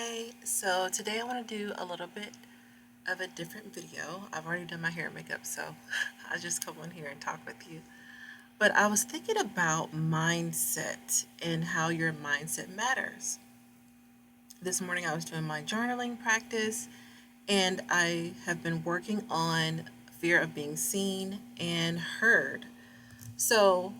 Hi, so today I want to do a little bit of a different video. I've already done my hair and makeup, so I'll just come on here and talk with you. But I was thinking about mindset and how your mindset matters. This morning I was doing my journaling practice and I have been working on fear of being seen and heard. So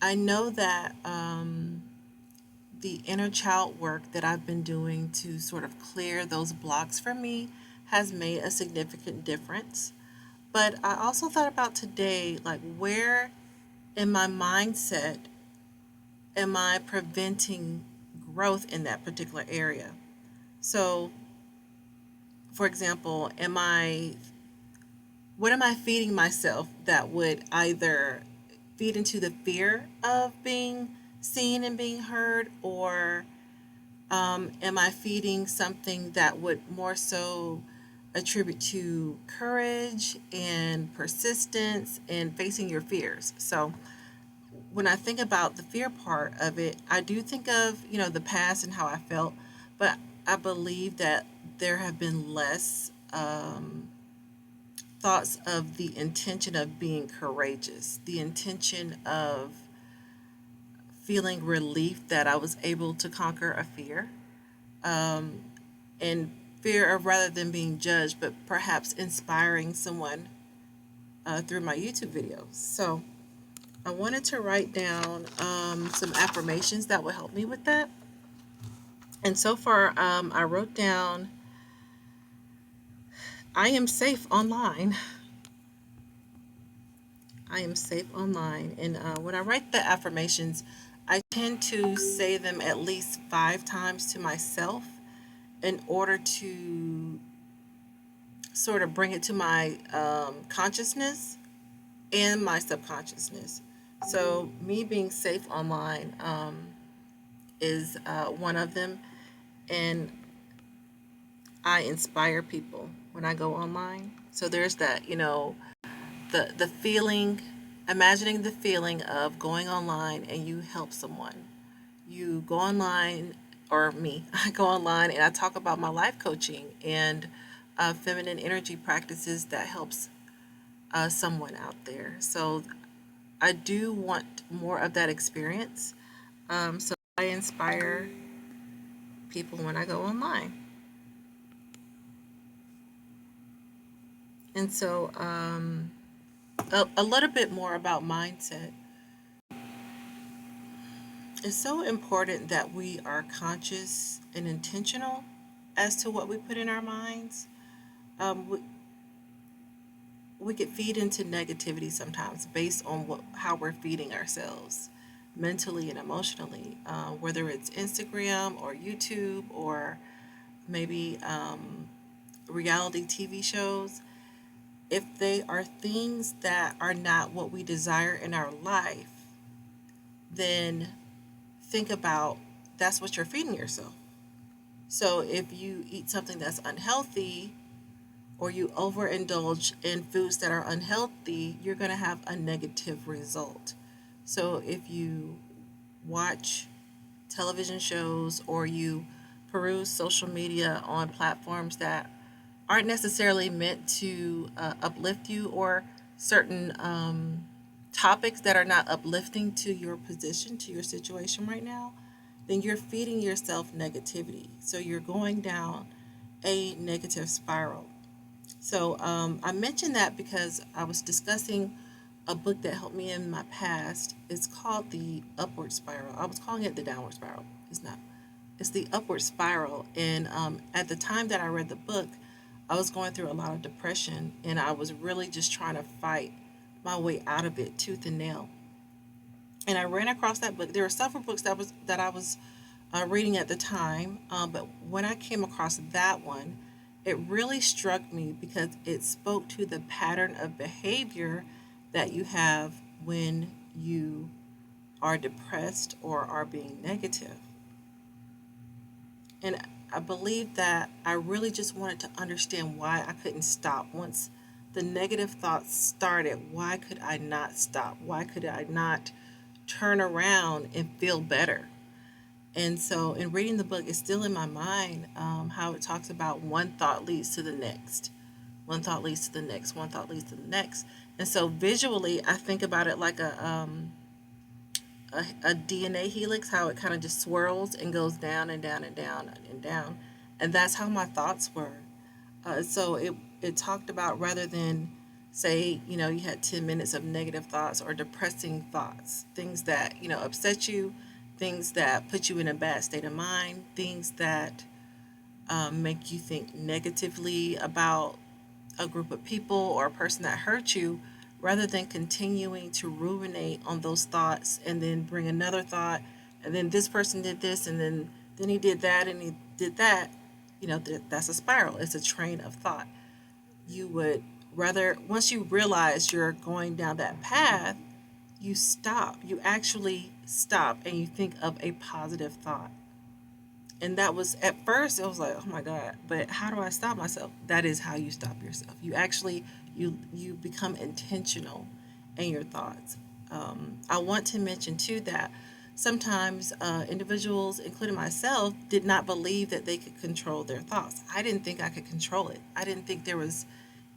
I know that the inner child work that I've been doing to sort of clear those blocks for me has made a significant difference. But I also thought about today, like, where in my mindset am I preventing growth in that particular area? So, for example, what am I feeding myself that would either feed into the fear of being seen and being heard, or am I feeding something that would more so attribute to courage and persistence and facing your fears? So when I think about the fear part of it, I do think of, the past and how I felt, but I believe that there have been less thoughts of the intention of being courageous, the intention of feeling relief that I was able to conquer a fear, and fear of rather than being judged, but perhaps inspiring someone through my YouTube videos. So I wanted to write down some affirmations that will help me with that. And so far, I wrote down, I am safe online. I am safe online. And when I write the affirmations, I tend to say them at least 5 times to myself in order to sort of bring it to my consciousness and my subconsciousness. So, me being safe online is one of them, and I inspire people when I go online. So there's that, the feeling, imagining the feeling of going online and you help someone. You go online, or me, I go online and I talk about my life coaching and feminine energy practices that helps someone out there. So I do want more of that experience. So I inspire people when I go online. And so a little bit more about mindset. It's so important that we are conscious and intentional as to what we put in our minds. We could feed into negativity sometimes based on how we're feeding ourselves mentally and emotionally, whether it's Instagram or YouTube or maybe reality TV shows. If they are things that are not what we desire in our life, then think about, that's what you're feeding yourself. So if you eat something that's unhealthy, or you overindulge in foods that are unhealthy, you're going to have a negative result. So if you watch television shows or you peruse social media on platforms that aren't necessarily meant to uplift you, or certain topics that are not uplifting to your position, to your situation right now, then you're feeding yourself negativity. So you're going down a negative spiral. So I mentioned that because I was discussing a book that helped me in my past. It's called The Upward Spiral. I was calling it The Downward Spiral. It's not. It's The Upward Spiral. And at the time that I read the book, I was going through a lot of depression, and I was really just trying to fight my way out of it tooth and nail. And I ran across that book. There were several books that I was reading at the time, but when I came across that one, it really struck me because it spoke to the pattern of behavior that you have when you are depressed or are being negative. And I believe that I really just wanted to understand why I couldn't stop. Once the negative thoughts started, why could I not stop? Why could I not turn around and feel better? And so, in reading the book, it's still in my mind, how it talks about one thought leads to the next, one thought leads to the next, one thought leads to the next. And so, visually, I think about it like a DNA helix, how it kind of just swirls and goes down and down and down and down. And that's how my thoughts were. So it talked about, rather than say, you had 10 minutes of negative thoughts or depressing thoughts, things that, upset you, things that put you in a bad state of mind, things that make you think negatively about a group of people or a person that hurt you, rather than continuing to ruminate on those thoughts and then bring another thought, and then this person did this, and then he did that, and he did that. That's a spiral. It's a train of thought. You would rather, once you realize you're going down that path, you stop. You actually stop and you think of a positive thought. And that was, at first it was like, oh my God, but how do I stop myself? That is how you stop yourself. You actually, you become intentional in your thoughts. I want to mention too that sometimes individuals, including myself, did not believe that they could control their thoughts. I didn't think I could control it. I didn't think there was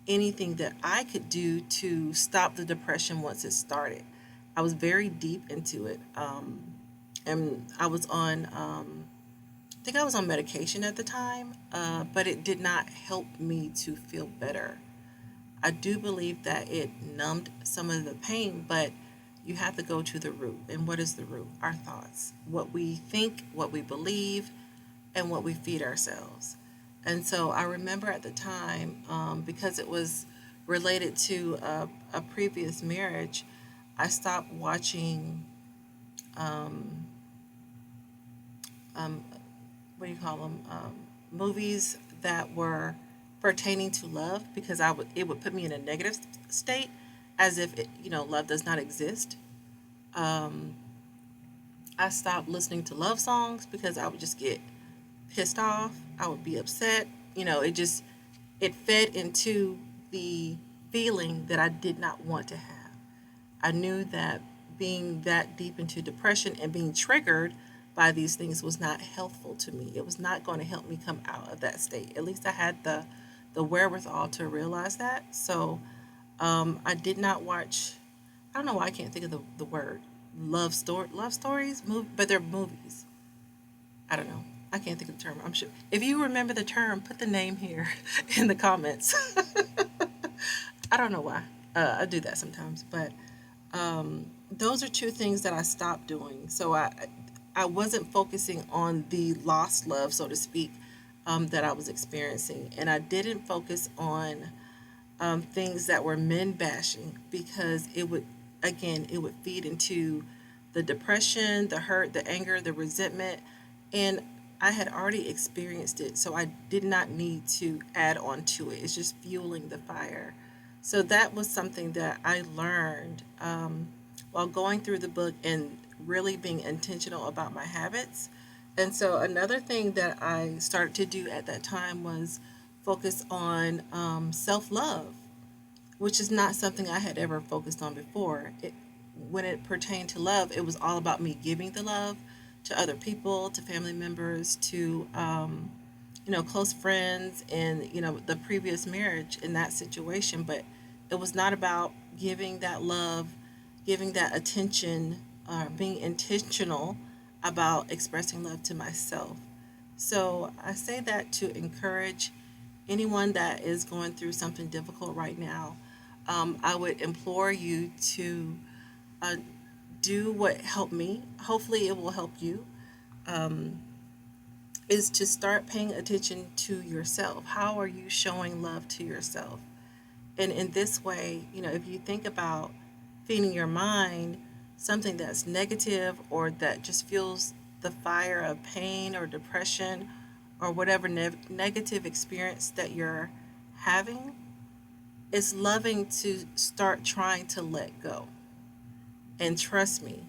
anything that I could do to stop the depression once it started. I was very deep into it. And I was on, I think I was on medication at the time, but it did not help me to feel better. I do believe that it numbed some of the pain, but you have to go to the root. And what is the root? Our thoughts. What we think, what we believe, and what we feed ourselves. And so I remember at the time, because it was related to a previous marriage, I stopped watching, um, um, what do you call them, movies that were pertaining to love, because it would put me in a negative state, as if love does not exist. Um, I stopped listening to love songs because I would just get pissed off. I would be upset. It fed into the feeling that I did not want to have. I knew that being that deep into depression and being triggered by these things was not healthful to me. It was not going to help me come out of that state. At least I had the wherewithal to realize that. So I did not watch. I don't know why I can't think of the word love stories, but they're movies. I don't know. I can't think of the term. I'm sure if you remember the term, put the name here in the comments. I don't know why. I do that sometimes, but those are two things that I stopped doing. So I wasn't focusing on the lost love, so to speak, that I was experiencing, and I didn't focus on things that were men bashing, because it would feed into the depression, the hurt, the anger, the resentment, and I had already experienced it, so I did not need to add on to it. It's just fueling the fire. So that was something that I learned while going through the book and really being intentional about my habits. And so another thing that I started to do at that time was focus on self love, which is not something I had ever focused on before. When it pertained to love, it was all about me giving the love to other people, to family members, to close friends, and the previous marriage in that situation. But it was not about giving that love, giving that attention, being intentional about expressing love to myself. So I say that to encourage anyone that is going through something difficult right now. I would implore you to uh, do what helped me. Hopefully, it will help you. Um, is to start paying attention to yourself. How are you showing love to yourself? And in this way, if you think about feeding your mind something that's negative, or that just fuels the fire of pain or depression, or whatever negative experience that you're having, it's loving to start trying to let go. And trust me,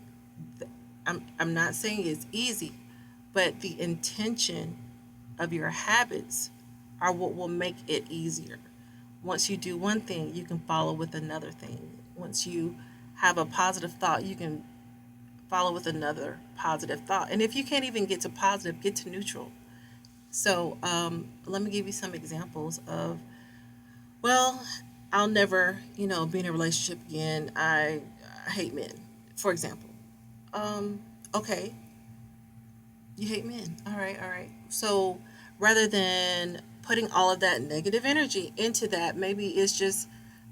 I'm not saying it's easy, but the intention of your habits are what will make it easier. Once you do one thing, you can follow with another thing. Once you have a positive thought, you can follow with another positive thought. And if you can't even get to positive, get to neutral. So let me give you some examples of, well, I'll never, be in a relationship again. I hate men, for example. Um, okay, you hate men. All right, all right. So rather than putting all of that negative energy into that, maybe it's just,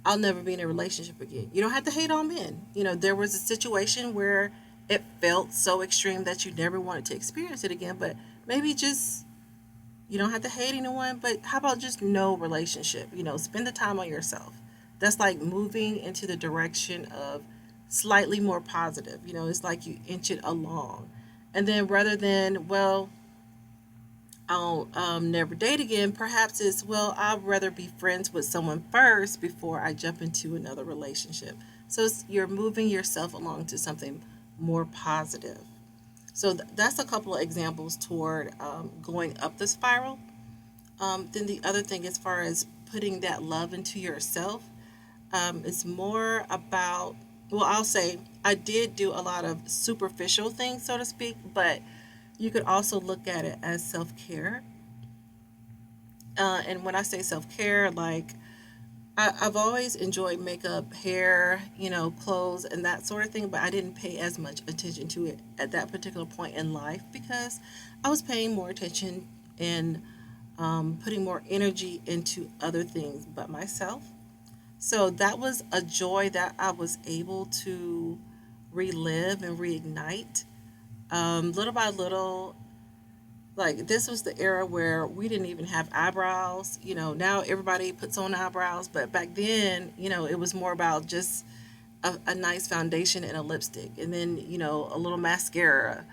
I'll never be in a relationship again. You don't have to hate all men. There was a situation where it felt so extreme that you never wanted to experience it again, but maybe just, you don't have to hate anyone, but how about just no relationship? Spend the time on yourself. That's like moving into the direction of slightly more positive. It's like you inch it along. And then rather than, well, I'll never date again, perhaps it's, well, I'd rather be friends with someone first before I jump into another relationship. So you're moving yourself along to something more positive. So that's a couple of examples toward going up the spiral. Then the other thing, as far as putting that love into yourself, it's more about, well, I'll say I did do a lot of superficial things, so to speak, but you could also look at it as self care. And when I say self care, like I've always enjoyed makeup, hair, clothes, and that sort of thing, but I didn't pay as much attention to it at that particular point in life because I was paying more attention and putting more energy into other things but myself. So that was a joy that I was able to relive and reignite. Little by little, like this was the era where we didn't even have eyebrows. Now everybody puts on eyebrows, but back then, it was more about just a nice foundation and a lipstick, and then, a little mascara,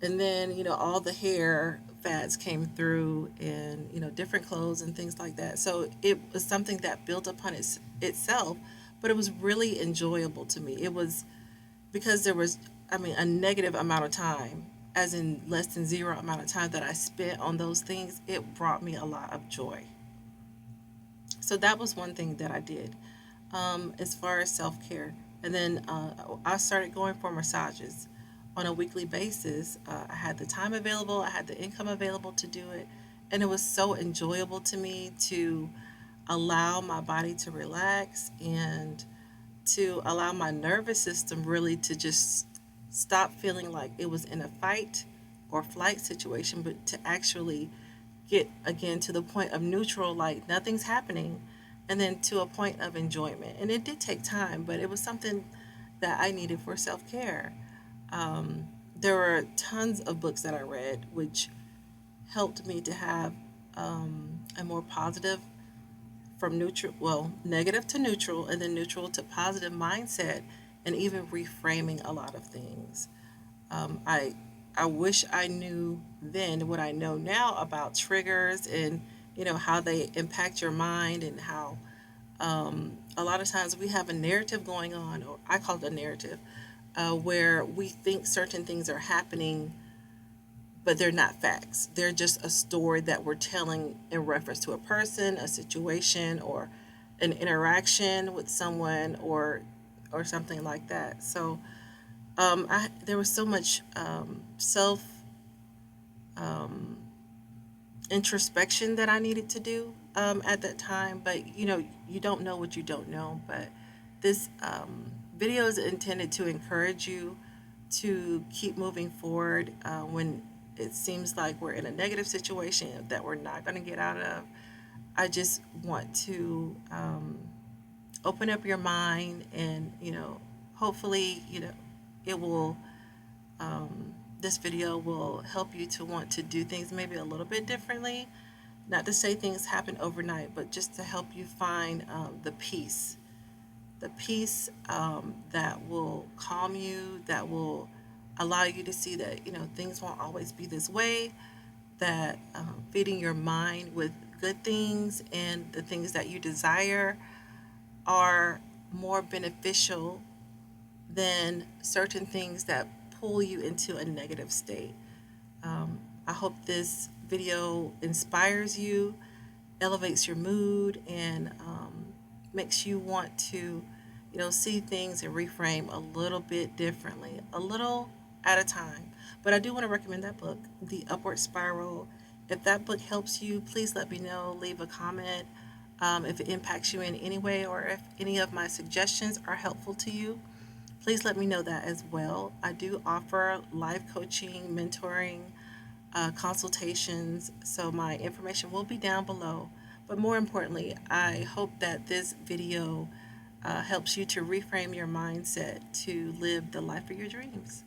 and then, all the hair fads came through, and, different clothes and things like that. So it was something that built upon itself, but it was really enjoyable to me. It was because there was, I mean, a negative amount of time, as in less than zero amount of time that I spent on those things. It brought me a lot of joy. So that was one thing that I did as far as self care. And then I started going for massages on a weekly basis. I had the time available, I had the income available to do it. And it was so enjoyable to me to allow my body to relax and to allow my nervous system really to just stop feeling like it was in a fight or flight situation, but to actually get again to the point of neutral, like nothing's happening, and then to a point of enjoyment. And it did take time, but it was something that I needed for self care. There were tons of books that I read, which helped me to have a more positive, from neutral, well, negative to neutral, and then neutral to positive mindset, and even reframing a lot of things. I wish I knew then what I know now about triggers and how they impact your mind, and how a lot of times we have a narrative going on, or I call it a narrative, where we think certain things are happening, but they're not facts. They're just a story that we're telling in reference to a person, a situation, or an interaction with someone, or something like that. So there was so much self um, introspection that I needed to do at that time. But you don't know what you don't know. But this video is intended to encourage you to keep moving forward when it seems like we're in a negative situation that we're not going to get out of. I just want to open up your mind, and hopefully, it will. This video will help you to want to do things maybe a little bit differently. Not to say things happen overnight, but just to help you find the peace that will calm you, that will allow you to see that things won't always be this way. That feeding your mind with good things and the things that you desire are more beneficial than certain things that pull you into a negative state. I hope this video inspires you, elevates your mood, and makes you want to You'll see things and reframe a little bit differently, a little at a time. But I do want to recommend that book, The Upward Spiral. If that book helps you, please let me know. Leave a comment if it impacts you in any way, or if any of my suggestions are helpful to you. Please let me know that as well. I do offer life coaching, mentoring, consultations, so my information will be down below. But more importantly, I hope that this video helps you to reframe your mindset to live the life of your dreams.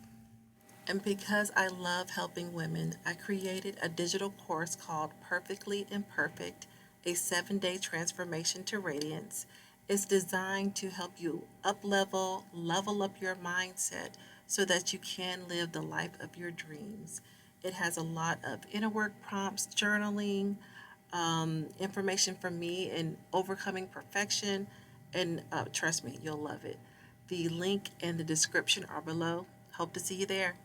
And because I love helping women, I created a digital course called Perfectly Imperfect, a 7-day transformation to radiance. It's designed to help you up level up your mindset so that you can live the life of your dreams. It has a lot of inner work prompts, journaling, information from me in overcoming perfection, and trust me, you'll love it. The link and the description are below. Hope to see you there.